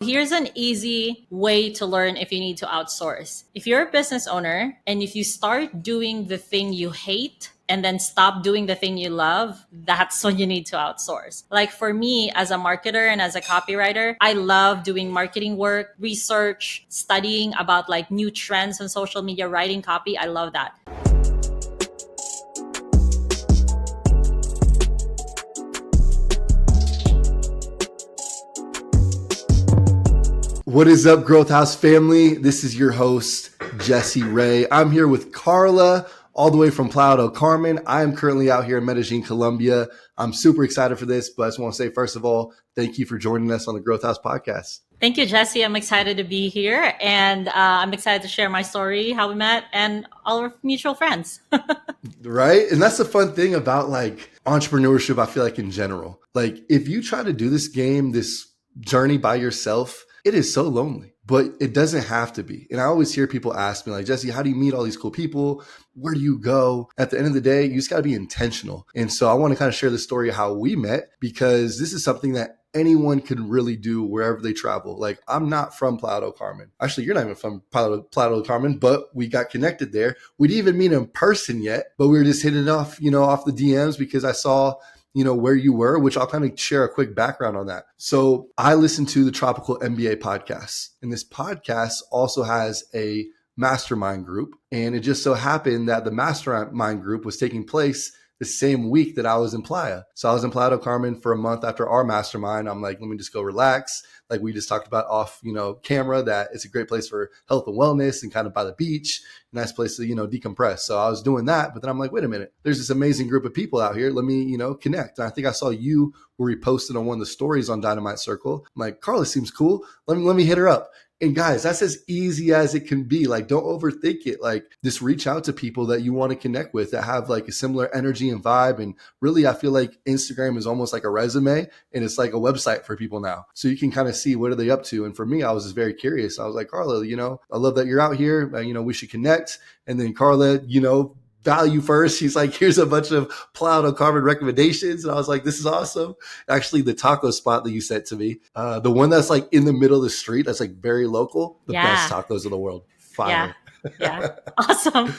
Here's an easy way to learn if you need to outsource. If you're a business owner and if you start doing the thing you hate and then stop doing the thing you love, that's when you need to outsource. Like for me, as a marketer and as a copywriter, I love doing marketing work, research, studying about like new trends on social media, writing copy. I love that. What is up, Growth House family? This is your host, Jesse Ray. I'm here with Karla, all the way from Playa del Carmen. I am currently out here in Medellin, Colombia. I'm super excited for this, but I just want to say, first of all, thank you for joining us on the Growth House podcast. Thank you, Jesse. I'm excited to be here, and I'm excited to share my story, how we met, and all our mutual friends. Right? And that's the fun thing about like entrepreneurship, I feel like in general. Like if you try to do this game, this journey by yourself, it is so lonely, but it doesn't have to be. And I always hear people ask me like, Jesse, how do you meet all these cool people? Where do you go? At the end of the day, you just got to be intentional. And so I want to kind of share the story of how we met, because this is something that anyone can really do wherever they travel. Like I'm not from Playa del Carmen. Actually, you're not even from Playa del Carmen, but we got connected there. We didn't even meet in person yet, but we were just hitting it off, off the DMs because I saw where you were, which I'll kind of share a quick background on that. So I listen to the Tropical MBA podcast, and this podcast also has a mastermind group. And it just so happened that the mastermind group was taking place the same week that I was in Playa. So I was in Playa del Carmen for a month after our mastermind. I'm like, let me just go relax. Like we just talked about off, camera, that it's a great place for health and wellness and kind of by the beach, nice place to, decompress. So I was doing that, but then I'm like, wait a minute, there's this amazing group of people out here. Let me, connect. And I think I saw you were reposted on one of the stories on Dynamite Circle. I'm like, Karla seems cool. Let me hit her up. And guys, that's as easy as it can be. Like, don't overthink it. Like, just reach out to people that you want to connect with that have like a similar energy and vibe. And really, I feel like Instagram is almost like a resume, and it's like a website for people now. So you can kind of see what are they up to. And for me, I was just very curious. I was like, Karla, I love that you're out here. We should connect. And then Karla, value first. She's like, here's a bunch of Playa del Carmen recommendations. And I was like, this is awesome. Actually, the taco spot that you sent to me, the one that's like in the middle of the street, that's like very local, the best tacos of the world. Fire. Yeah. Awesome.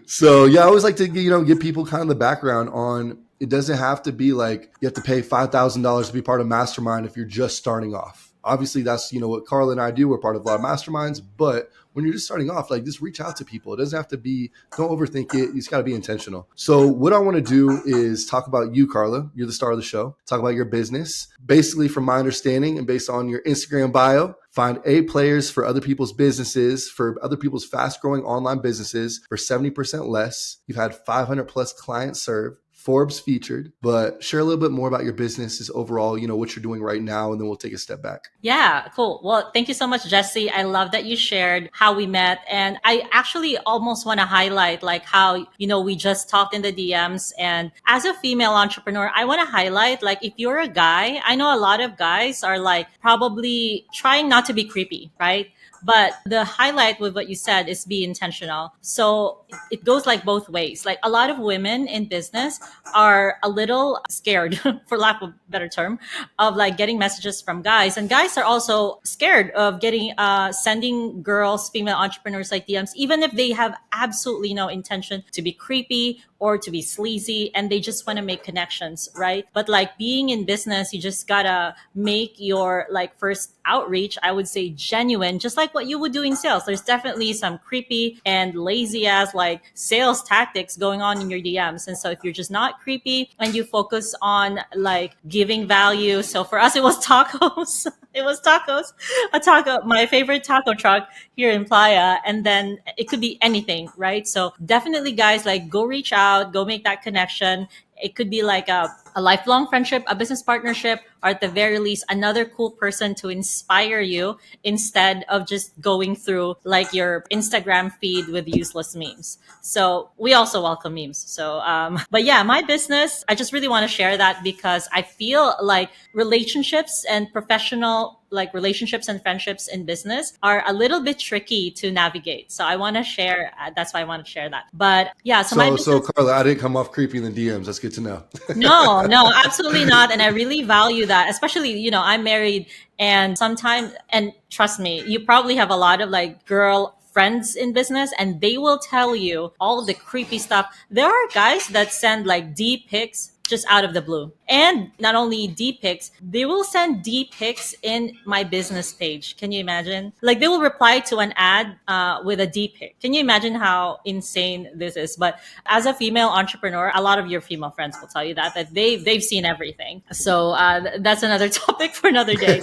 So yeah, I always like to, give people kind of the background on, it doesn't have to be like, you have to pay $5,000 to be part of Mastermind if you're just starting off. Obviously, that's, what Karla and I do. We're part of a lot of masterminds, but when you're just starting off, like just reach out to people. It doesn't have to be, don't overthink it. You just got to be intentional. So what I want to do is talk about you, Karla. You're the star of the show. Talk about your business. Basically, from my understanding and based on your Instagram bio, find A players for other people's businesses, for other people's fast growing online businesses for 70% less. You've had 500 plus clients served. Forbes featured, but share a little bit more about your businesses overall, what you're doing right now, and then we'll take a step back. Yeah, cool. Well, thank you so much, Jesse. I love that you shared how we met. And I actually almost want to highlight like how, we just talked in the DMs. And as a female entrepreneur, I want to highlight like if you're a guy, I know a lot of guys are like probably trying not to be creepy, right? But the highlight with what you said is be intentional. So it goes like both ways. Like a lot of women in business are a little scared, for lack of a better term, of like getting messages from guys. And guys are also scared of getting, sending girls, female entrepreneurs like DMs, even if they have absolutely no intention to be creepy or to be sleazy, and they just want to make connections, right? But like being in business, you just gotta make your like first outreach, I would say, genuine, just like what you would do in sales. There's definitely some creepy and lazy ass like sales tactics going on in your DMs. And so if you're just not creepy and you focus on like giving value. So for us, it was tacos. It was tacos, my favorite taco truck here in Playa. And then it could be anything, right? So definitely guys, like go reach out, go make that connection. It could be like a lifelong friendship, a business partnership, or at the very least, another cool person to inspire you instead of just going through like your Instagram feed with useless memes. So we also welcome memes. So, but yeah, my business, I just really want to share that because I feel like relationships and professional like relationships and friendships in business are a little bit tricky to navigate. So I want to share, that's why I want to share that. But yeah, So Karla, I didn't come off creepy in the DMs. That's good to know. No, no, absolutely not. And I really value that, especially, I'm married and sometimes, and trust me, you probably have a lot of like girl friends in business and they will tell you all the creepy stuff. There are guys that send like D pics just out of the blue. And not only D pics, they will send D pics in my business page. Can you imagine? Like they will reply to an ad with a D pic. Can you imagine how insane this is? But as a female entrepreneur, a lot of your female friends will tell you that they've seen everything. So that's another topic for another day.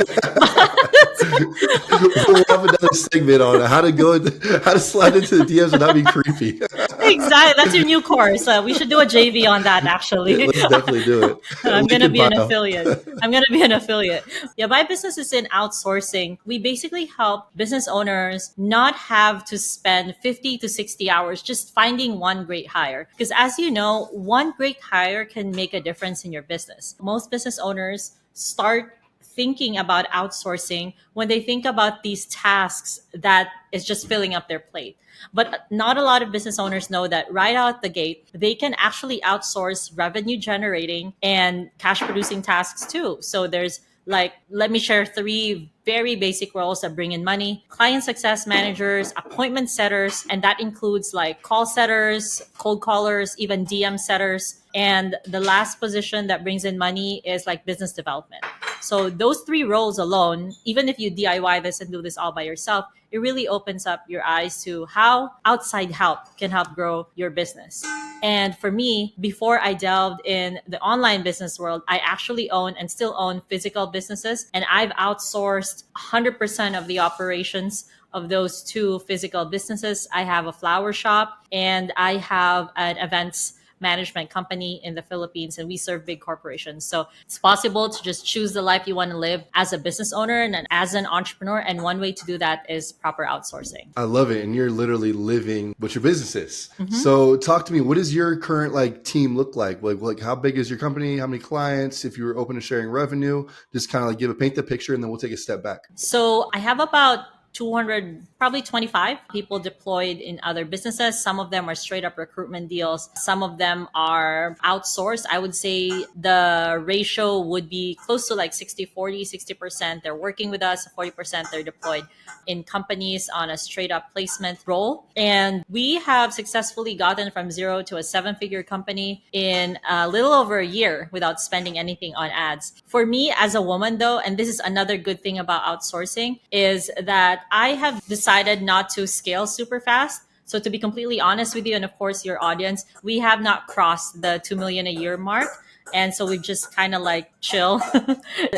We'll have another segment on how to slide into the DMs without being creepy. Exactly. That's your new course. We should do a JV on that, Yeah, actually. let's definitely do it. I'm Link going to in be an bio. affiliate. I'm going to be an affiliate. Yeah, my business is in outsourcing. We basically help business owners not have to spend 50 to 60 hours just finding one great hire. Because as you know, one great hire can make a difference in your business. Most business owners start thinking about outsourcing when they think about these tasks that is just filling up their plate. But not a lot of business owners know that right out the gate, they can actually outsource revenue generating and cash producing tasks too. So there's like, let me share three very basic roles that bring in money: client success managers, appointment setters, and that includes like call setters, cold callers, even DM setters. And the last position that brings in money is like business development. So those three roles alone, even if you DIY this and do this all by yourself, it really opens up your eyes to how outside help can help grow your business. And for me, before I delved in the online business world, I actually own and still own physical businesses. And I've outsourced 100% of the operations of those two physical businesses. I have a flower shop and I have an events management company in the Philippines, and we serve big corporations. So it's possible to just choose the life you want to live as a business owner and as an entrepreneur. And one way to do that is proper outsourcing. I love it. And you're literally living what your business is. Mm-hmm. So talk to me, what does your current like team look like? Like how big is your company? How many clients? If you were open to sharing revenue, just kind of like paint the picture and then we'll take a step back. So I have about 200, probably 25 people deployed in other businesses. Some of them are straight up recruitment deals. Some of them are outsourced. I would say the ratio would be close to like 60-40, 60% they're working with us, 40% they're deployed in companies on a straight up placement role. And we have successfully gotten from zero to a 7-figure company in a little over a year without spending anything on ads. For me as a woman though, and this is another good thing about outsourcing, is that I have decided not to scale super fast. So to be completely honest with you, and of course your audience, we have not crossed the 2 million a year mark. And so we just kind of like chill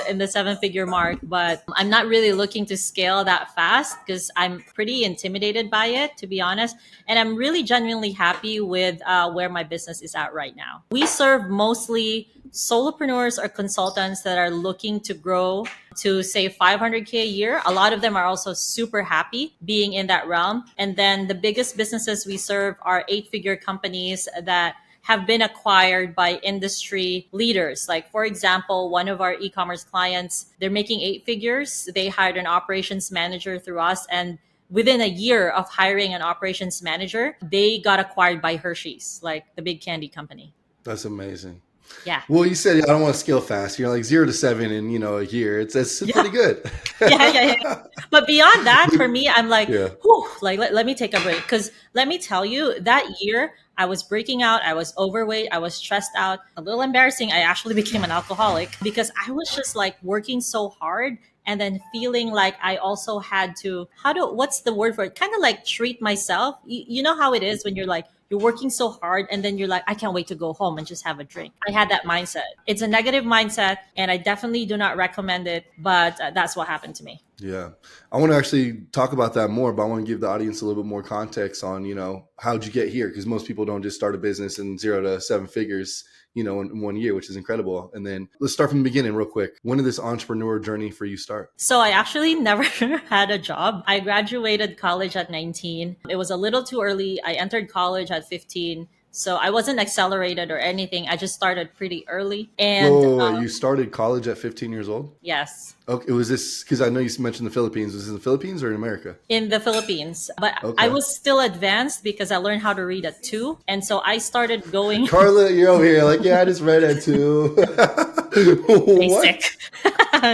in the 7-figure mark. But I'm not really looking to scale that fast because I'm pretty intimidated by it, to be honest. And I'm really genuinely happy with where my business is at right now. We serve mostly solopreneurs or consultants that are looking to grow to say 500K a year. A lot of them are also super happy being in that realm. And then the biggest businesses we serve are 8-figure companies that have been acquired by industry leaders. Like, for example, one of our e-commerce clients, they're making 8 figures. They hired an operations manager through us, and within a year of hiring an operations manager, they got acquired by Hershey's, like the big candy company. That's amazing. Yeah. Well, you said I don't want to scale fast. You're like 0 to 7 in a year. It's Yeah. pretty good. Yeah. But beyond that, for me, I'm like, Yeah. whew, like let me take a break. Because let me tell you, that year I was breaking out, I was overweight, I was stressed out. A little embarrassing. I actually became an alcoholic because I was just like working so hard and then feeling like I also had to, what's the word for it? Kind of like treat myself. You know how it is when you're working so hard and then you're like, I can't wait to go home and just have a drink. I had that mindset. It's a negative mindset and I definitely do not recommend it, but that's what happened to me. Yeah. I want to actually talk about that more, but I want to give the audience a little bit more context on, how'd you get here? Because most people don't just start a business in 0 to 7 figures, in 1 year, which is incredible. And then let's start from the beginning real quick. When did this entrepreneur journey for you start? So I actually never had a job. I graduated college at 19. It was a little too early. I entered college at 15. So I wasn't accelerated or anything. I just started pretty early. And Whoa, you started college at 15 years old? yes, Okay, was this because I know you mentioned the Philippines? Was this in the Philippines or in America? in the Philippines. But I Okay. was still advanced because I learned how to read at 2. And so I started going Carla, you're over here like, yeah, I just read it too. What? basic.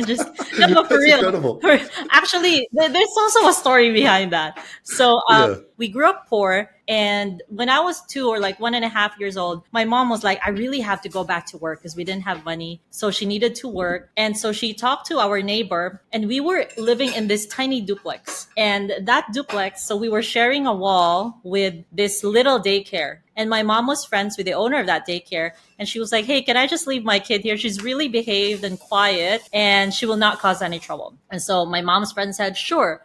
Just no, but for That's real. incredible. Actually, there's also a story behind that. So Yeah. we grew up poor, and when I was 2 or like 1.5 years old, my mom was like, "I really have to go back to work because we didn't have money, so she needed to work." And so she talked to our neighbor, and we were living in this tiny duplex, and that duplex, so we were sharing a wall with this little daycare. And my mom was friends with the owner of that daycare. And she was like, "Hey, can I just leave my kid here? She's really behaved and quiet and she will not cause any trouble." And so my mom's friend said, "Sure,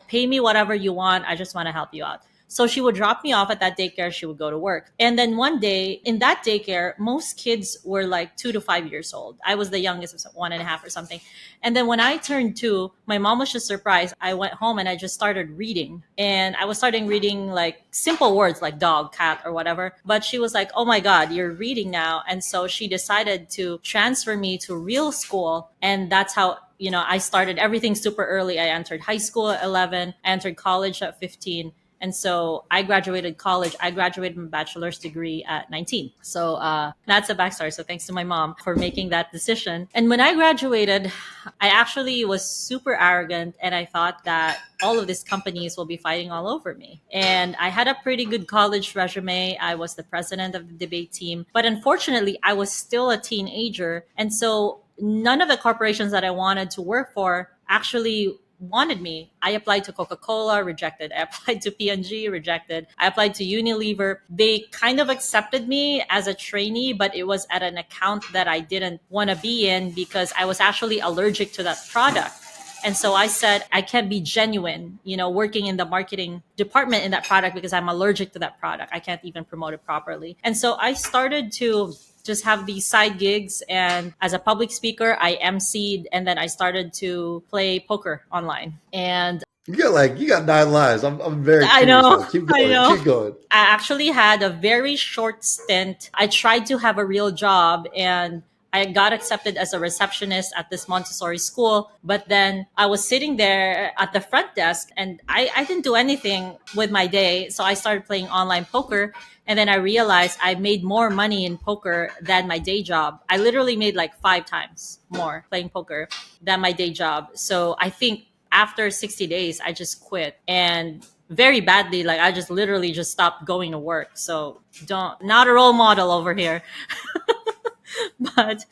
pay me whatever you want. I just want to help you out." So she would drop me off at that daycare. She would go to work. And then one day in that daycare, most kids were like 2 to 5 years old. I was the youngest of 1.5 or something. And then when I turned 2, my mom was just surprised. I went home and I just started reading. And I was starting reading like simple words like dog, cat, or whatever. But she was like, "Oh my God, you're reading now." And so she decided to transfer me to real school. And that's how I started everything super early. I entered high school at 11, I entered college at 15. And so I graduated college. I graduated my bachelor's degree at 19. So that's a backstory. So thanks to my mom for making that decision. And when I graduated, I actually was super arrogant and I thought that all of these companies will be fighting all over me. And I had a pretty good college resume. I was the president of the debate team. But unfortunately, I was still a teenager. And so none of the corporations that I wanted to work for actually wanted me. I applied to Coca-Cola, rejected. I applied to P&G, rejected. I applied to Unilever. They kind of accepted me as a trainee, but it was at an account that I didn't want to be in because I was actually allergic to that product. And so I said, I can't be genuine, working in the marketing department in that product because I'm allergic to that product. I can't even promote it properly. And so I started to just have these side gigs. And as a public speaker, I emceed and then I started to play poker online. And You got 9 lives. I'm very I curious know, now. Keep I going. know. Keep going. I actually had a very short stint. I tried to have a real job and I got accepted as a receptionist at this Montessori school. But then I was sitting there at the front desk and I didn't do anything with my day. So I started playing online poker. And then I realized I made more money in poker than my day job. I literally made like 5 times more playing poker than my day job. So I think after 60 days, I just quit and very badly. Like I just literally just stopped going to work. So don't, not a role model over here. But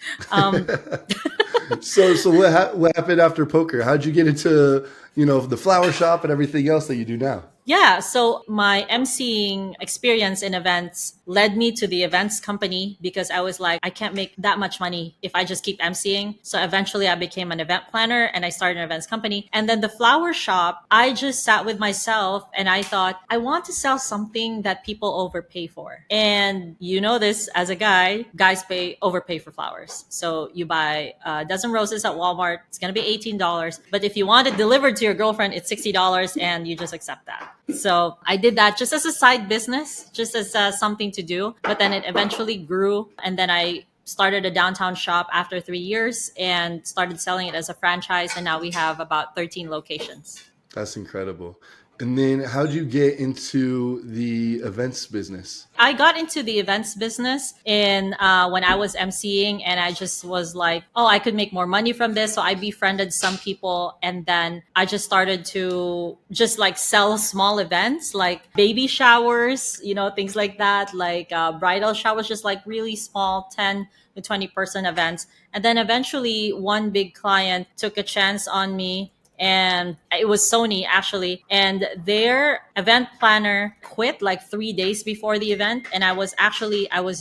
So what happened after poker? How'd you get into the flower shop and everything else that you do now? yeah, so my emceeing experience in events led me to the events company because I was like, I can't make that much money if I just keep emceeing. So eventually I became an event planner and I started an events company. And then the flower shop, I just sat with myself and I thought, I want to sell something that people overpay for. And you know this as a guy, guys overpay for flowers. So you buy a dozen roses at Walmart, it's going to be $18. But if you want it delivered to your girlfriend, it's $60 and you just accept that. So I did that just as a side business, just as something to do. But then it eventually grew. And then I started a downtown shop after 3 years and started selling it as a franchise. And now we have about 13 locations. That's incredible. And then how'd you get into the events business? I got into the events business in when I was emceeing, and I just was like, oh, I could make more money from this. So I befriended some people, and then I just started to just like sell small events like baby showers, things like that, like bridal showers, just like really small 10 to 20-person events. And then eventually one big client took a chance on me, and it was Sony actually, and their event planner quit like 3 days before the event. And I was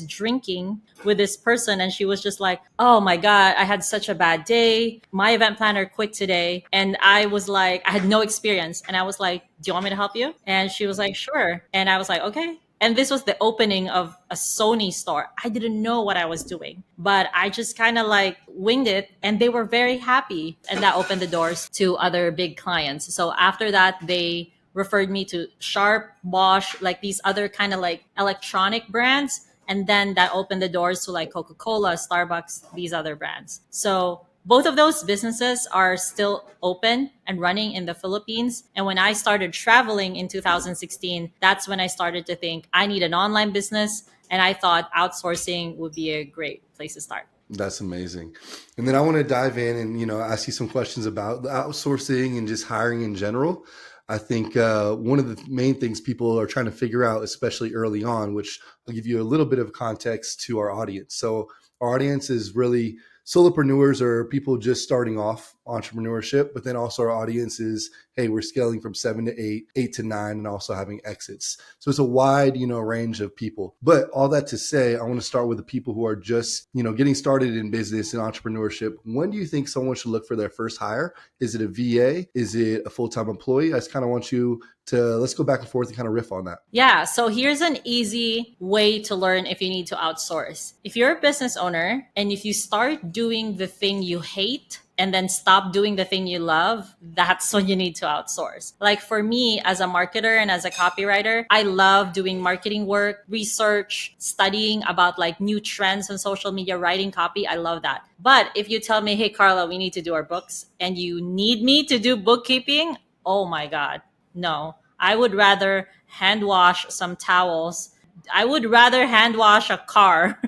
drinking with this person and she was just like, "Oh my God, I had such a bad day, my event planner quit today." And I was like, I had no experience and I was like, "Do you want me to help you?" And she was like, "Sure." And I was like, "Okay." And this was the opening of a Sony store. I didn't know what I was doing, but I just kind of like winged it and they were very happy. And that opened the doors to other big clients. So after that, they referred me to Sharp, Bosch, like these other kind of like electronic brands. And then that opened the doors to like Coca-Cola, Starbucks, these other brands. So both of those businesses are still open and running in the Philippines. And when I started traveling in 2016, that's when I started to think I need an online business. And I thought outsourcing would be a great place to start. That's amazing. And then I want to dive in and, ask you some questions about the outsourcing and just hiring in general. I think one of the main things people are trying to figure out, especially early on, which I'll give you a little bit of context to our audience. So our audience is really solopreneurs or people just starting off entrepreneurship, but then also our audience is, hey, we're scaling from 7 to 8, 8 to 9, and also having exits. So it's a wide, range of people. But all that to say, I want to start with the people who are just, getting started in business and entrepreneurship. When do you think someone should look for their first hire? Is it a VA? Is it a full-time employee? I just kind of want you to, let's go back and forth and kind of riff on that. Yeah, so here's an easy way to learn if you need to outsource. If you're a business owner and if you start doing the thing you hate and then stop doing the thing you love, that's when you need to outsource. Like for me, as a marketer and as a copywriter, I love doing marketing work, research, studying about like new trends on social media, writing copy. I love that. But if you tell me, hey, Karla, we need to do our books and you need me to do bookkeeping, oh my God. No, I would rather hand wash some towels. I would rather hand wash a car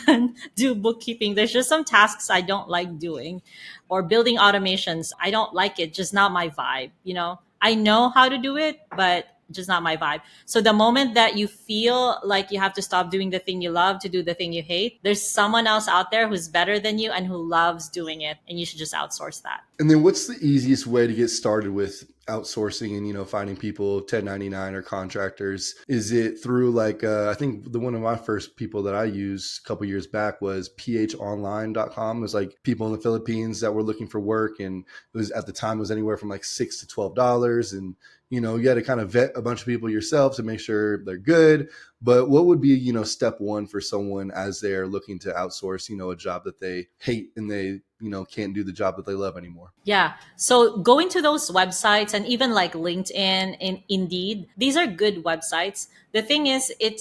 than do bookkeeping. There's just some tasks I don't like doing, or building automations. I don't like it, just not my vibe. I know how to do it, but just not my vibe. So the moment that you feel like you have to stop doing the thing you love to do the thing you hate, there's someone else out there who's better than you and who loves doing it, and you should just outsource that. And then what's the easiest way to get started with outsourcing and, finding people 1099 or contractors? Is it through like, I think one of my first people that I used a couple years back was phonline.com. It was like people in the Philippines that were looking for work. And it was, at the time, it was anywhere from like $6 to $12. And, you had to kind of vet a bunch of people yourself to make sure they're good. But what would be, step one for someone as they're looking to outsource, a job that they hate and they, can't do the job that they love anymore? Yeah. So going to those websites and even like LinkedIn and Indeed, these are good websites. The thing is, it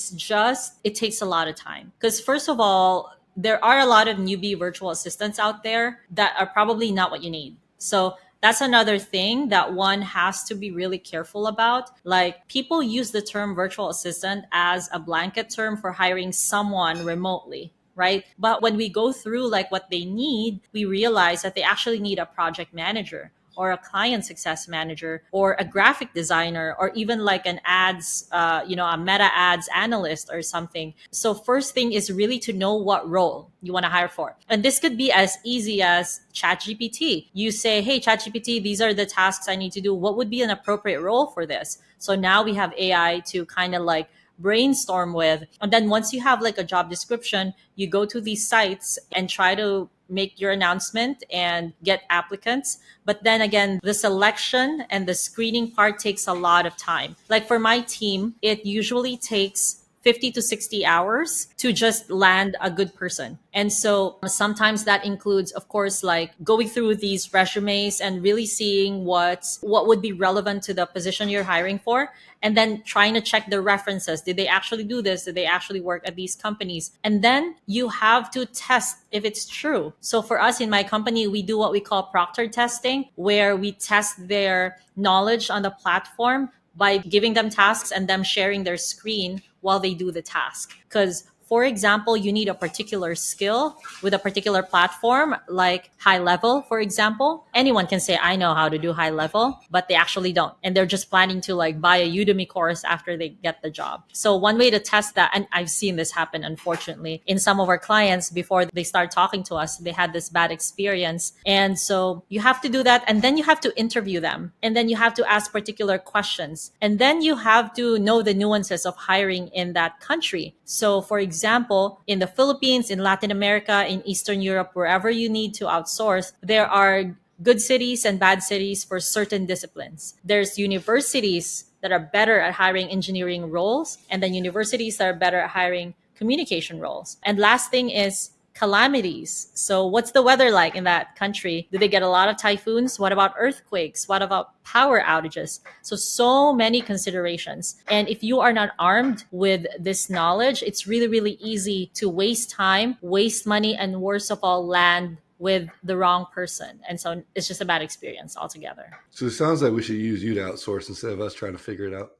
takes a lot of time. Because first of all, there are a lot of newbie virtual assistants out there that are probably not what you need. So that's another thing that one has to be really careful about. Like people use the term virtual assistant as a blanket term for hiring someone remotely, right? But when we go through like what they need, we realize that they actually need a project manager or a client success manager or a graphic designer or even like an ads, a meta ads analyst or something. So first thing is really to know what role you want to hire for. And this could be as easy as ChatGPT. You say, hey, ChatGPT, these are the tasks I need to do. What would be an appropriate role for this? So now we have AI to kind of like brainstorm with. And then once you have like a job description, you go to these sites and try to make your announcement and get applicants. But then again, the selection and the screening part takes a lot of time. Like for my team, it usually takes 50 to 60 hours to just land a good person. And so sometimes that includes, of course, like going through these resumes and really seeing what would be relevant to the position you're hiring for. And then trying to check the references. Did they actually do this? Did they actually work at these companies? And then you have to test if it's true. So for us in my company, we do what we call proctor testing, where we test their knowledge on the platform by giving them tasks and them sharing their screen while they do the task. Because for example, you need a particular skill with a particular platform, like high level, for example. Anyone can say, I know how to do high level, but they actually don't. And they're just planning to like buy a Udemy course after they get the job. So one way to test that, and I've seen this happen, unfortunately, in some of our clients before they start talking to us, they had this bad experience. And so you have to do that. And then you have to interview them. And then you have to ask particular questions. And then you have to know the nuances of hiring in that country. So for example, in the Philippines, in Latin America, in Eastern Europe, wherever you need to outsource, there are good cities and bad cities for certain disciplines. There's universities that are better at hiring engineering roles, and then universities that are better at hiring communication roles. And last thing is calamities. So, what's the weather like in that country? Do they get a lot of typhoons? What about earthquakes? What about power outages? So many considerations. And if you are not armed with this knowledge, it's really, really easy to waste time, waste money, and worst of all, land with the wrong person. And so it's just a bad experience altogether. So it sounds like we should use you to outsource instead of us trying to figure it out.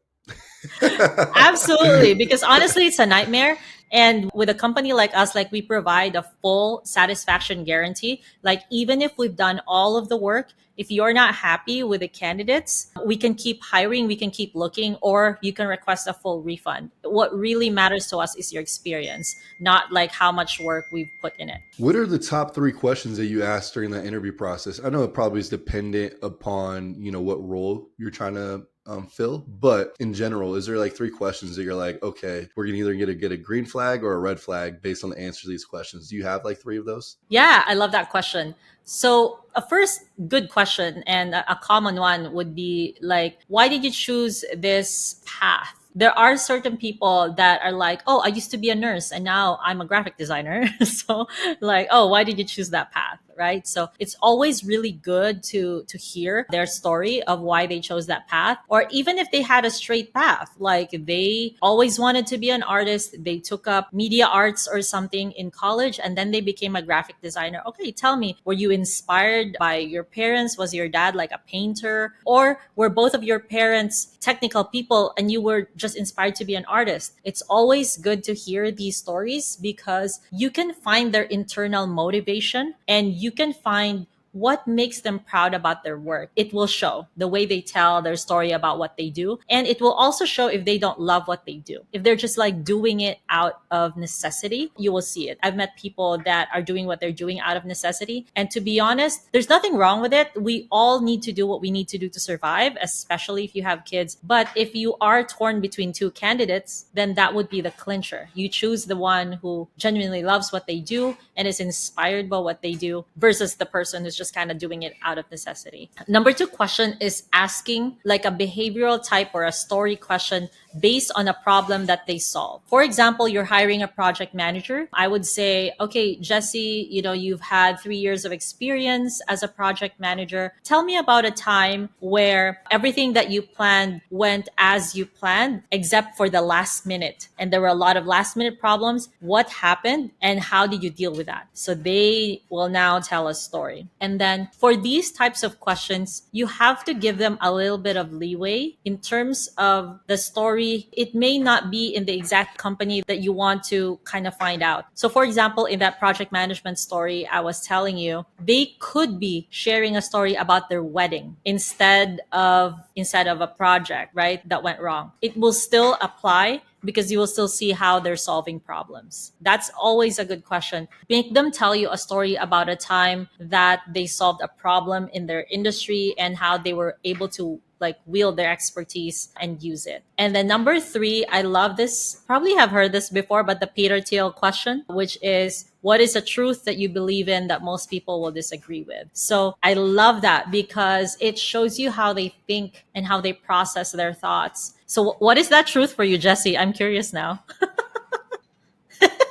Absolutely, because honestly, it's a nightmare. And with a company like us, like we provide a full satisfaction guarantee. Like even if we've done all of the work, if you're not happy with the candidates, we can keep hiring, we can keep looking, or you can request a full refund. What really matters to us is your experience, not like how much work we've put in it. What are the top 3 questions that you asked during that interview process? I know it probably is dependent upon, what role you're trying to fill, but in general, is there like 3 questions that you're like, okay, we're gonna either get a green flag or a red flag based on the answer to these questions? Do you have like 3 of those? Yeah, I love that question. So, a first good question and a common one would be like, why did you choose this path? There are certain people that are like, oh, I used to be a nurse and now I'm a graphic designer. So, like, oh, why did you choose that path? Right. So it's always really good to hear their story of why they chose that path. Or even if they had a straight path, like they always wanted to be an artist, they took up media arts or something in college and then they became a graphic designer. Okay, tell me, were you inspired by your parents? Was your dad like a painter? Or were both of your parents technical people and you were just inspired to be an artist? It's always good to hear these stories because you can find their internal motivation and you can find what makes them proud about their work. It will show the way they tell their story about what they do. And it will also show if they don't love what they do. If they're just like doing it out of necessity, you will see it. I've met people that are doing what they're doing out of necessity. And to be honest, there's nothing wrong with it. We all need to do what we need to do to survive, especially if you have kids. But if you are torn between 2 candidates, then that would be the clincher. You choose the one who genuinely loves what they do and is inspired by what they do versus the person who's just kind of doing it out of necessity. Number 2 question is asking like a behavioral type or a story question based on a problem that they solve. For example, you're hiring a project manager. I would say, okay, Jesse, you've had 3 years of experience as a project manager. Tell me about a time where everything that you planned went as you planned, except for the last minute. And there were a lot of last minute problems. What happened and how did you deal with that? So they will now tell a story. And then for these types of questions, you have to give them a little bit of leeway in terms of the story. It may not be in the exact company that you want to kind of find out. So for example, in that project management story I was telling you, they could be sharing a story about their wedding instead of a project, right? That went wrong. It will still apply because you will still see how they're solving problems. That's always a good question. Make them tell you a story about a time that they solved a problem in their industry and how they were able to like wield their expertise and use it. And then number 3, I love this. Probably have heard this before, but the Peter Thiel question, which is, what is a truth that you believe in that most people will disagree with? So I love that because it shows you how they think and how they process their thoughts. So what is that truth for you, Jesse? I'm curious now.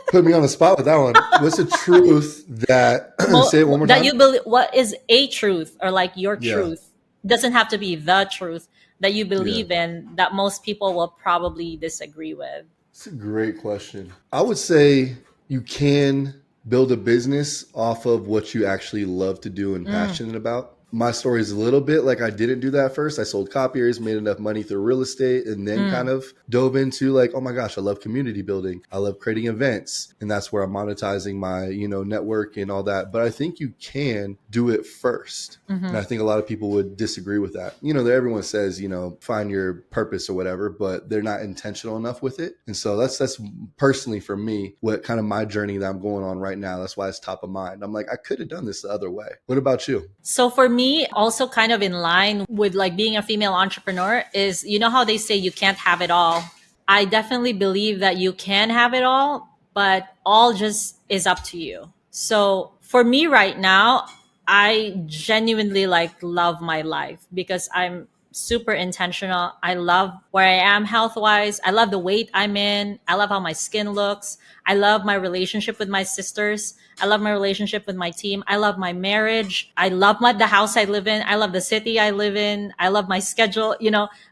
Put me on the spot with that one. What's the truth that, say it one more That time? you believe, what is a truth or like your Yeah. truth? Doesn't have to be the truth that you Yeah. believe in that most people will probably disagree with. It's a great question. I would say you can build a business off of what you actually love to do and passionate about. My story is a little bit like I didn't do that first. I sold copiers, made enough money through real estate, and then kind of dove into like, oh my gosh, I love community building. I love creating events. And that's where I'm monetizing my, network and all that. But I think you can do it first. And I think a lot of people would disagree with that. Everyone says, find your purpose or whatever, but they're not intentional enough with it. And so that's personally for me, what kind of my journey that I'm going on right now. That's why it's top of mind. I'm like, I could have done this the other way. What about you? So for me, also kind of in line with like being a female entrepreneur is, how they say you can't have it all. I definitely believe that you can have it all, but all just is up to you. So for me right now, I genuinely like love my life because I'm super intentional. I love where I am health wise. I love the weight I'm in. I love how my skin looks. I love my relationship with my sisters. I love my relationship with my team. I love my marriage. I love the house I live in. I love the city I live in. I love my schedule.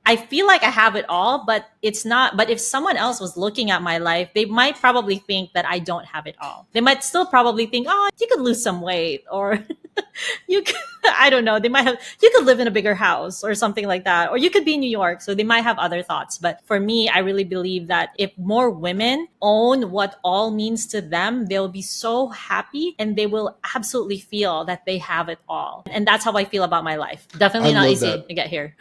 I feel like I have it all, but it's not. But if someone else was looking at my life, they might probably think that I don't have it all. They might still probably think, oh, you could lose some weight, or you could, I don't know, they might have, you could live in a bigger house or something like that, or you could be in New York. So they might have other thoughts. But for me, I really believe that if more women own what all means to them, they'll be so happy and they will absolutely feel that they have it all. And that's how I feel about my life. I Definitely not love easy that. to get here.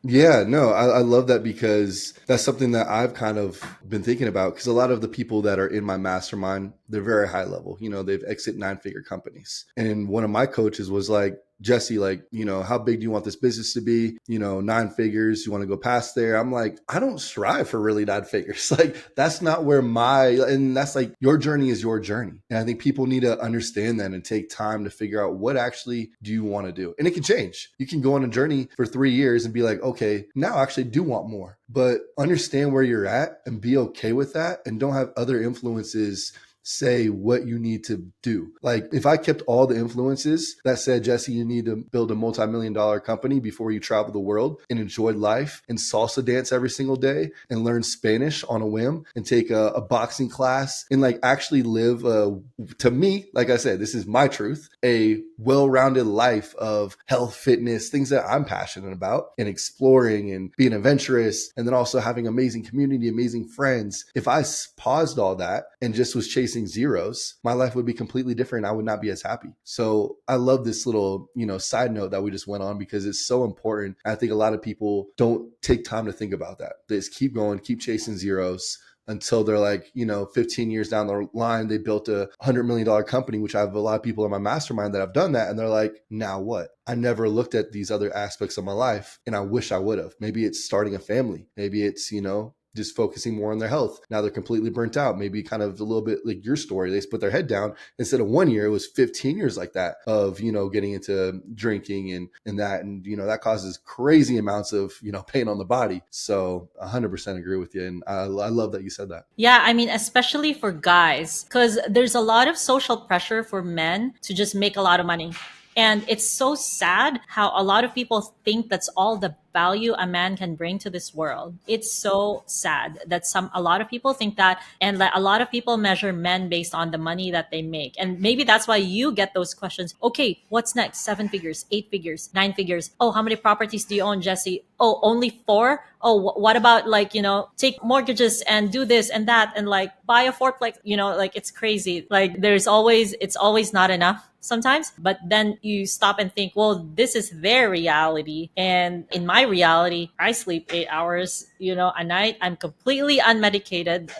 Yeah, no, I love that because that's something that I've kind of been thinking about because a lot of the people that are in my mastermind, they're very high level. They've exit 9-figure companies. And one of my coaches was like, Jesse, like, how big do you want this business to be? 9 figures, you want to go past there? I'm like, I don't strive for really 9 figures. Like, that's not where and that's like, your journey is your journey. And I think people need to understand that and take time to figure out what actually do you want to do. And it can change. You can go on a journey for 3 years and be like, okay, now I actually do want more, but understand where you're at and be okay with that. And don't have other influences say what you need to do. Like if I kept all the influences that said, Jesse, you need to build a multi-million-dollar company before you travel the world and enjoy life and salsa dance every single day and learn Spanish on a whim and take a boxing class and like actually live, to me, like I said, this is my truth, a well-rounded life of health, fitness, things that I'm passionate about and exploring and being adventurous. And then also having amazing community, amazing friends. If I paused all that and just was chasing zeros, my life would be completely different. I would not be as happy. So I love this little, side note that we just went on because it's so important. I think a lot of people don't take time to think about that. They just keep going, keep chasing zeros until they're like, 15 years down the line, they built a $100 million company, which I have a lot of people in my mastermind that have done that. And they're like, now what? I never looked at these other aspects of my life and I wish I would have. Maybe it's starting a family. Maybe it's, just focusing more on their health. Now they're completely burnt out. Maybe kind of a little bit like your story. They just put their head down. Instead of 1 year, it was 15 years like that of, getting into drinking and that. And, that causes crazy amounts of, pain on the body. So 100% agree with you. And I love that you said that. Yeah, I mean, especially for guys, because there's a lot of social pressure for men to just make a lot of money. And it's so sad how a lot of people think that's all the value a man can bring to this world. It's so sad that a lot of people think that, and that a lot of people measure men based on the money that they make. And maybe that's why you get those questions. Okay, what's next? 7 figures, 8 figures, 9 figures. Oh, how many properties do you own, Jesse? Oh, only 4? Oh, what about like, take mortgages and do this and that and like buy a fourplex, like it's crazy. Like it's always not enough sometimes. But then you stop and think, well, this is their reality. And in my reality, I sleep 8 hours, a night. I'm completely unmedicated,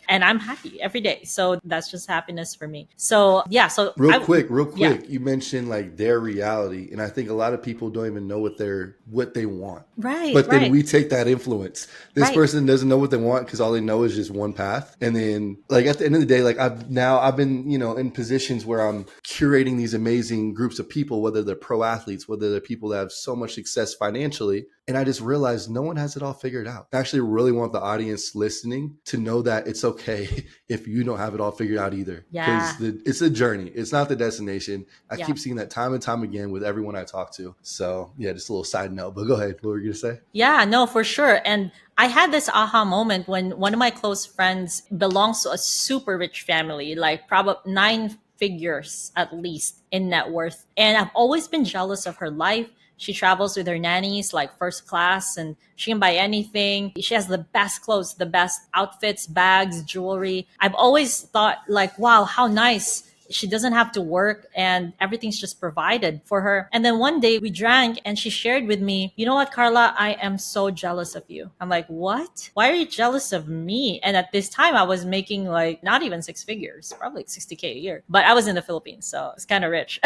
and I'm happy every day. So that's just happiness for me. So yeah. So Real quick, yeah. you mentioned like their reality. And I think a lot of people don't even know what they want. Right. But then Right. we take that influence. This Right. person doesn't know what they want because all they know is just one path. And then like at the end of the day, like I've been, in positions where I'm curating these amazing groups of people, whether they're pro athletes, whether they're people that have so much success financially. And I just realized no one has it all figured out. I actually really want the audience listening to know that it's okay if you don't have it all figured out either. Yeah. Because it's a journey. It's not the destination. I Yeah. keep seeing that time and time again with everyone I talk to. So yeah, just a little side note, but go ahead. What were you going to say? Yeah, no, for sure. And I had this aha moment when one of my close friends belongs to a super rich family, like probably 9 figures at least in net worth. And I've always been jealous of her life. She travels with her nannies like first class and she can buy anything. She has the best clothes, the best outfits, bags, jewelry. I've always thought like, wow, how nice. She doesn't have to work and everything's just provided for her. And then one day we drank and she shared with me, you know what, Carla, I am so jealous of you. I'm like, what? Why are you jealous of me? And at this time I was making like not even 6 figures, probably like 60K a year. But I was in the Philippines, so it's kind of rich.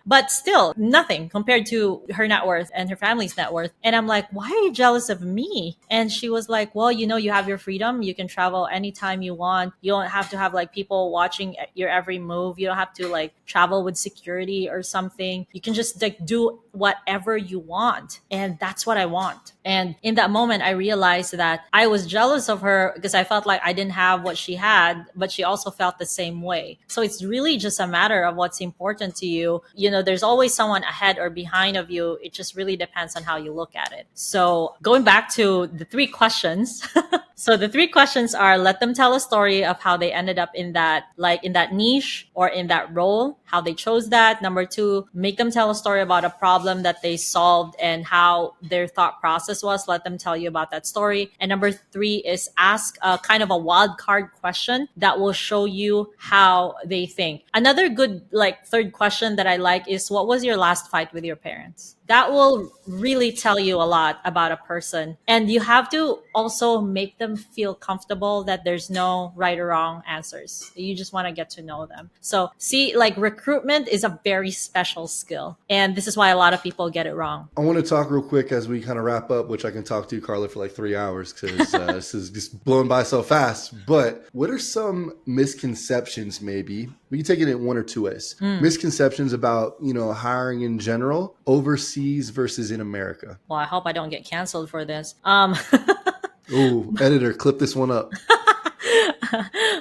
But still nothing compared to her net worth and her family's net worth. And I'm like, why are you jealous of me? And she was like, well, you have your freedom. You can travel anytime you want. You don't have to have like people watching your every move. You don't have to like travel with security or something. You can just like do whatever you want. And that's what I want. And in that moment, I realized that I was jealous of her because I felt like I didn't have what she had, but she also felt the same way. So it's really just a matter of what's important to you. You know, there's always someone ahead or behind of you. It just really depends on how you look at it. So going back to the three questions. So the three questions are: let them tell a story of how they ended up in that, like in that niche or in that role, how they chose that. Number two, make them tell a story about a problem that they solved and how their thought process was. Let them tell you about that story. And number three is ask a kind of a wild card question that will show you how they think. Another good like third question that I like is, what was your last fight with your parents? That will really tell you a lot about a person. And you have to also make them feel comfortable that there's no right or wrong answers. You just want to get to know them. So, see, like recruitment is a very special skill. And this is why a lot of people get it wrong. I want to talk real quick as we kind of wrap up, which I can talk to you, Karla, for like 3 hours because this is just blowing by so fast. But what are some misconceptions, maybe? We can take it in one or two ways. Misconceptions about, hiring in general, overseas versus in America. Well, I hope I don't get canceled for this. Ooh, editor, clip this one up.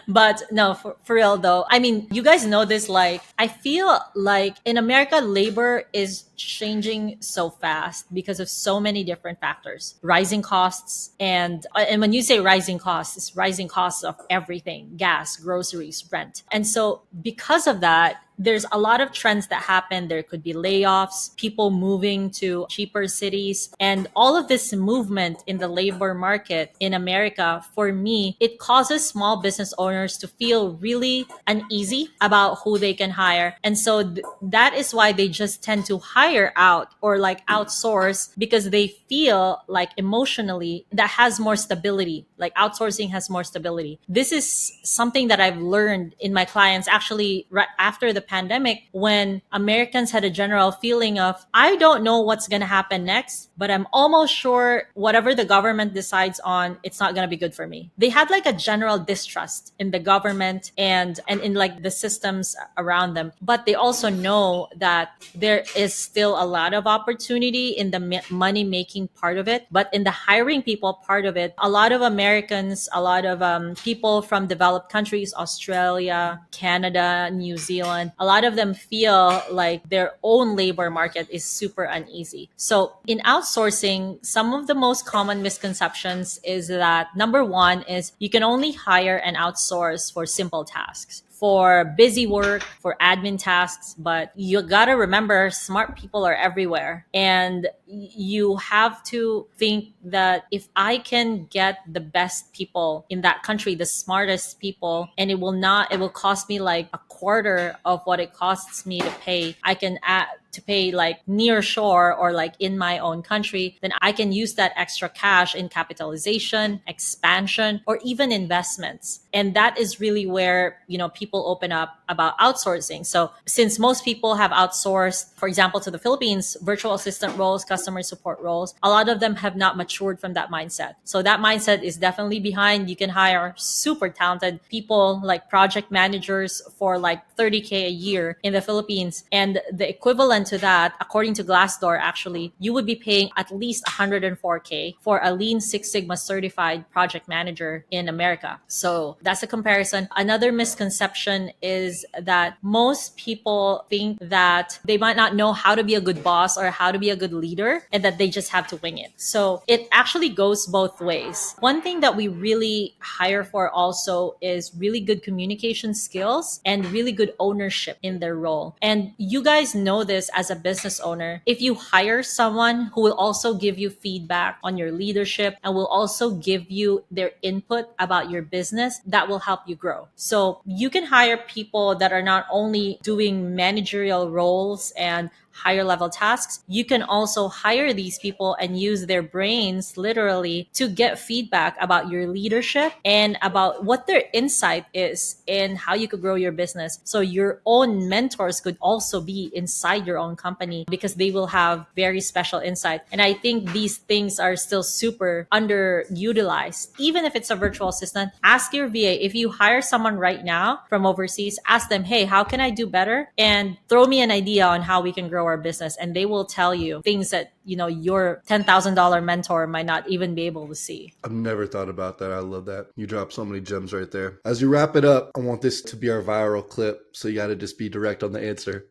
But no, for real though. I mean, you guys know this. Like, I feel like in America, labor is changing so fast because of so many different factors, rising costs. And when you say rising costs, it's rising costs of everything: gas, groceries, rent. And so because of that, there's a lot of trends that happen. There could be layoffs, people moving to cheaper cities, and all of this movement in the labor market in America, for me, it causes small business owners to feel really uneasy about who they can hire. And so that is why they just tend to hire out or like outsource, because they feel like emotionally that has more stability. Like outsourcing has more stability. This is something that I've learned in my clients actually right after the pandemic, when Americans had a general feeling of, I don't know what's going to happen next, but I'm almost sure whatever the government decides on, it's not going to be good for me. They had like a general distrust in the government and in like the systems around them. But they also know that there is still a lot of opportunity in the money making part of it. But in the hiring people part of it, a lot of Americans, a lot of people from developed countries, Australia, Canada, New Zealand, a lot of them feel like their own labor market is super uneasy. So in outsourcing, some of the most common misconceptions is that number one is you can only hire and outsource for simple tasks, for busy work, for admin tasks. But you gotta remember, smart people are everywhere. And you have to think that if I can get the best people in that country, the smartest people, and it will cost me like a quarter of what it costs me to pay, I can add to pay like near shore or like in my own country, then I can use that extra cash in capitalization, expansion, or even investments. And that is really where, people open up about outsourcing. So since most people have outsourced, for example, to the Philippines, virtual assistant roles, customer support roles, a lot of them have not matured from that mindset. So that mindset is definitely behind. You can hire super talented people like project managers for like 30K a year in the Philippines. And the equivalent to that, according to Glassdoor, actually, you would be paying at least 104K for a Lean Six Sigma certified project manager in America. So that's a comparison. Another misconception is that most people think that they might not know how to be a good boss or how to be a good leader, and that they just have to wing it. So it actually goes both ways. One thing that we really hire for also is really good communication skills and really good ownership in their role. And you guys know this as a business owner. If you hire someone who will also give you feedback on your leadership and will also give you their input about your business, that will help you grow. So you can hire people that are not only doing managerial roles and higher level tasks, you can also hire these people and use their brains literally to get feedback about your leadership and about what their insight is in how you could grow your business. So your own mentors could also be inside your own company because they will have very special insight. And I think these things are still super underutilized. Even if it's a virtual assistant, ask your VA. If you hire someone right now from overseas, ask them, hey, how can I do better? And throw me an idea on how we can grow our business. And they will tell you things that, your $10,000 mentor might not even be able to see. I've never thought about that. I love that. You dropped so many gems right there. As you wrap it up, I want this to be our viral clip. So you got to just be direct on the answer.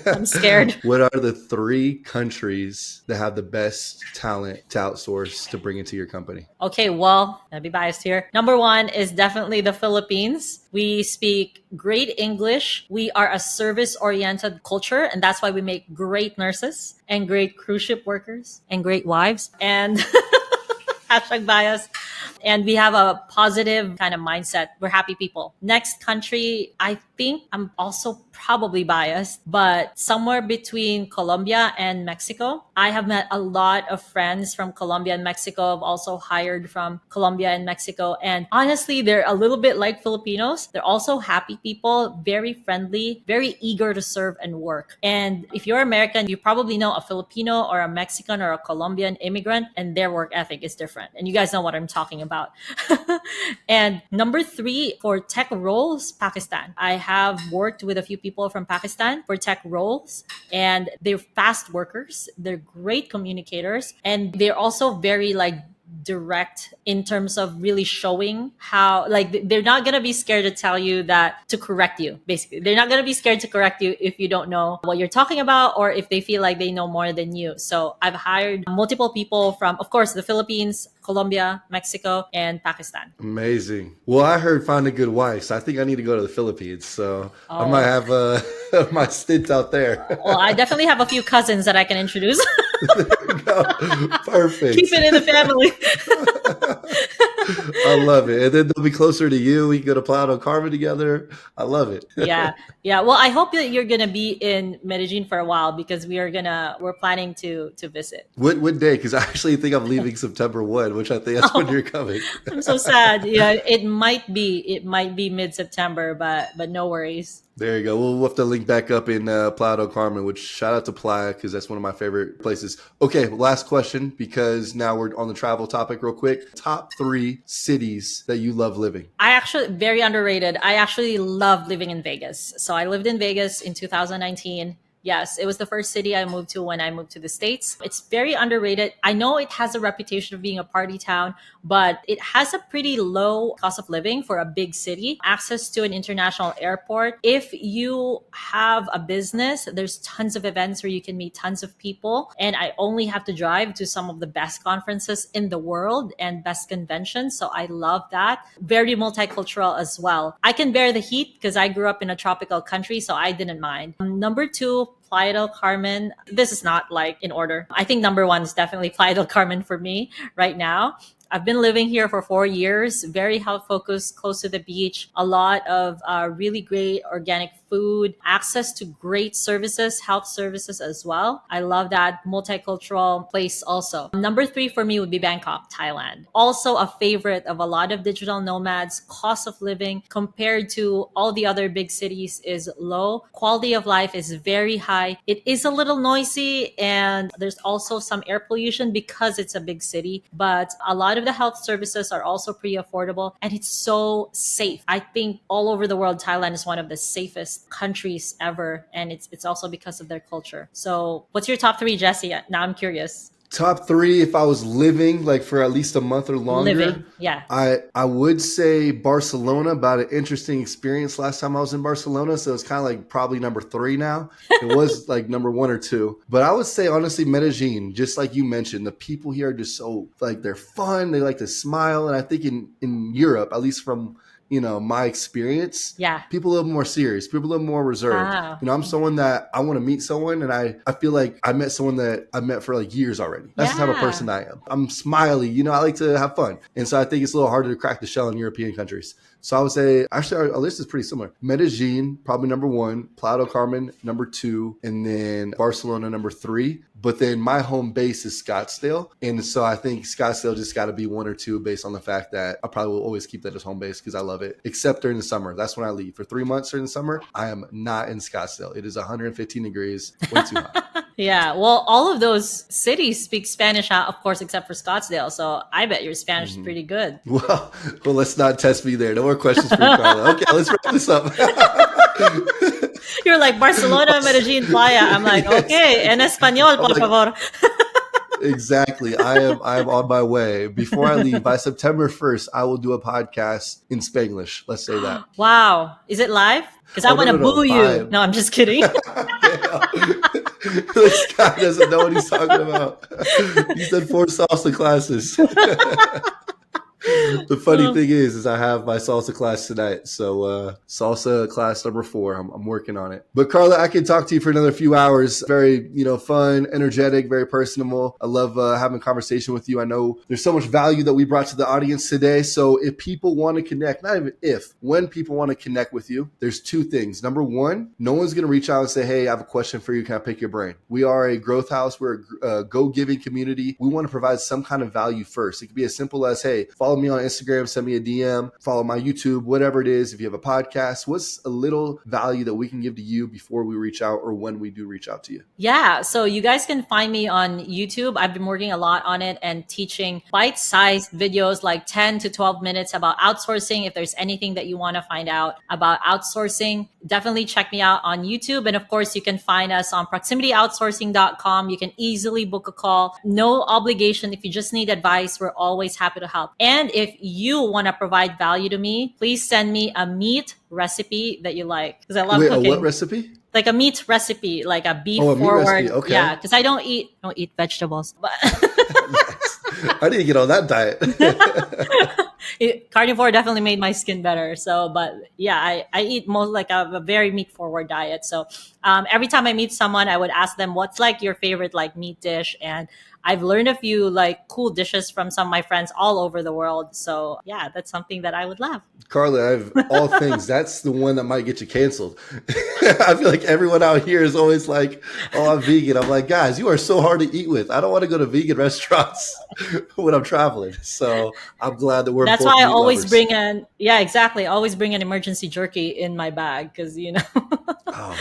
I'm scared. What are the 3 countries that have the best talent to outsource to bring into your company? Okay, well, I'll be biased here. Number 1 is definitely the Philippines. We speak great English. We are a service-oriented culture, and that's why we make great nurses and great cruise ship workers and great wives. And hashtag bias. And we have a positive kind of mindset. We're happy people. Next country, I think I'm also probably biased, but somewhere between Colombia and Mexico. I have met a lot of friends from Colombia and Mexico. I've also hired from Colombia and Mexico. And honestly, they're a little bit like Filipinos. They're also happy people, very friendly, very eager to serve and work. And if you're American, you probably know a Filipino or a Mexican or a Colombian immigrant, and their work ethic is different. And you guys know what I'm talking about. And number 3 for tech roles, Pakistan. I have worked with a few people from Pakistan for tech roles, and they're fast workers. They're great communicators, and they're also very direct in terms of really showing how, they're not going to be scared to tell you that, to correct you. Basically, they're not going to be scared to correct you if you don't know what you're talking about or if they feel like they know more than you. So I've hired multiple people from, of course, the Philippines, Colombia, Mexico, and Pakistan. Amazing. Well, I heard find a good wife, so I think I need to go to the Philippines. So I Oh. might have my stint out there. Well, I definitely have a few cousins that I can introduce. There we go. Perfect. Keep it in the family. I love it. And then they'll be closer to you. We can go to Playa del Carmen together. I love it. Yeah. Well, I hope that you're gonna be in Medellin for a while because we're planning to visit. What day? Because I actually think I'm leaving September 1, which I think that's when you're coming. I'm so sad. Yeah, it might be mid-September, but no worries. There you go. We'll have to link back up in Playa del Carmen, which shout out to Playa because that's one of my favorite places. Okay, last question because now we're on the travel topic real quick. Top 3 cities that you love living. Very underrated. I actually love living in Vegas. So I lived in Vegas in 2019. Yes, it was the first city I moved to when I moved to the States. It's very underrated. I know it has a reputation of being a party town, but it has a pretty low cost of living for a big city. Access to an international airport. If you have a business, there's tons of events where you can meet tons of people. And I only have to drive to some of the best conferences in the world and best conventions. So I love that. Very multicultural as well. I can bear the heat because I grew up in a tropical country, so I didn't mind. Number 2, Playa del Carmen. This is not in order. I think number 1 is definitely Playa del Carmen for me right now. I've been living here for 4 years, very health focused, close to the beach, a lot of really great organic food, access to great services, health services as well. I love that multicultural place also. Number 3 for me would be Bangkok, Thailand. Also a favorite of a lot of digital nomads. Cost of living compared to all the other big cities is low. Quality of life is very high. It is a little noisy and there's also some air pollution because it's a big city, but a lot of the health services are also pretty affordable and it's so safe. I think all over the world, Thailand is one of the safest countries ever, and it's also because of their culture. So what's your top 3, Jesse? Now I'm curious. Top 3, if I was living for at least a month or longer. Living, yeah. I would say Barcelona. About an interesting experience last time I was in Barcelona. So it's kind of probably number 3 now. It was number 1 or 2. But I would say, honestly, Medellin, just like you mentioned, the people here are just so, they're fun. They like to smile. And I think in Europe, at least from my experience, yeah, people a little more serious, people a little more reserved. Wow. I'm someone that I want to meet someone and I feel like I met someone that I met for years already. That's the type of person I am. I'm smiley, I like to have fun. And so I think it's a little harder to crack the shell in European countries. So I would say, actually, our list is pretty similar. Medellin, probably number 1, Playa del Carmen, number 2, and then Barcelona, number 3. But then my home base is Scottsdale. And so I think Scottsdale just got to be 1 or 2 based on the fact that I probably will always keep that as home base because I love it, except during the summer. That's when I leave. For 3 months during the summer, I am not in Scottsdale. It is 115 degrees, way too hot. Yeah, well, all of those cities speak Spanish, of course, except for Scottsdale. So I bet your Spanish is pretty good. Well, let's not test me there. No more questions for you, Karla. Okay, let's wrap this up. You're like Barcelona, Medellin, Playa. I'm like, Yes. okay, en español, por favor. Exactly. I am on my way. Before I leave, by September 1st, I will do a podcast in Spanglish. Let's say that. Wow. Is it live? Because I Oh, want to boo you. Vibe. No, I'm just kidding. This guy doesn't know what he's talking about. He said 4 salsa classes. The funny thing is I have my salsa class tonight. So salsa class number 4. I'm working on it. But Karla, I can talk to you for another few hours. Very, fun, energetic, very personable. I love having a conversation with you. I know there's so much value that we brought to the audience today. So if people want to connect, not even if, when people want to connect with you, there's 2 things. Number 1, no one's going to reach out and say, hey, I have a question for you. Can I pick your brain? We are a growth house. We're a go-giving community. We want to provide some kind of value first. It could be as simple as, hey, follow me on Instagram, send me a DM, follow my YouTube, whatever it is. If you have a podcast, what's a little value that we can give to you before we reach out or when we do reach out to you? Yeah, so you guys can find me on YouTube. I've been working a lot on it and teaching bite-sized videos like 10 to 12 minutes about outsourcing. If there's anything that you want to find out about outsourcing, definitely check me out on YouTube. And of course, you can find us on proximityoutsourcing.com. You can easily book a call. No obligation. If you just need advice, we're always happy to help. And if you want to provide value to me, please send me a meat recipe that you like. Because I love cooking. A what recipe? Like a meat recipe, like a beef Oh, a meat forward. recipe. Okay. Yeah, because I don't eat vegetables. But I need to get on that diet. carnivore definitely made my skin better. So, but yeah, I eat most like a very meat forward diet. So every time I meet someone, I would ask them, what's like your favorite like meat dish? And I've learned a few like cool dishes from some of my friends all over the world. So yeah, that's something that I would love. Karla, I've all things. That's the one that might get you canceled. I feel like everyone out here is always like, oh, I'm vegan. I'm like, guys, you are so hard to eat with. I don't want to go to vegan restaurants when I'm traveling. So I'm glad that we're That's both why I meat always lovers. bring exactly. Always bring an emergency jerky in my bag because, Oh,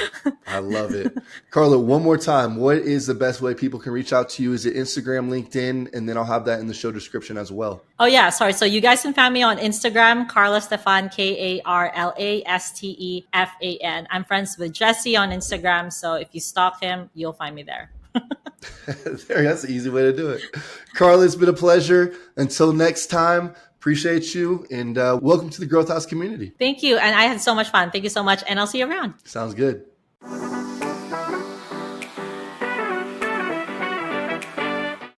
I love it. Karla, one more time, what is the best way people can reach out to you? Is it Instagram, LinkedIn? And then I'll have that in the show description as well. Oh, yeah. Sorry. So you guys can find me on Instagram, Karla Stefan, KarlaStefan. I'm friends with Jesse on Instagram. So if you stalk him, you'll find me there. That's an easy way to do it. Karla, it's been a pleasure. Until next time, appreciate you and welcome to the Growth House community. Thank you. And I had so much fun. Thank you so much. And I'll see you around. Sounds good.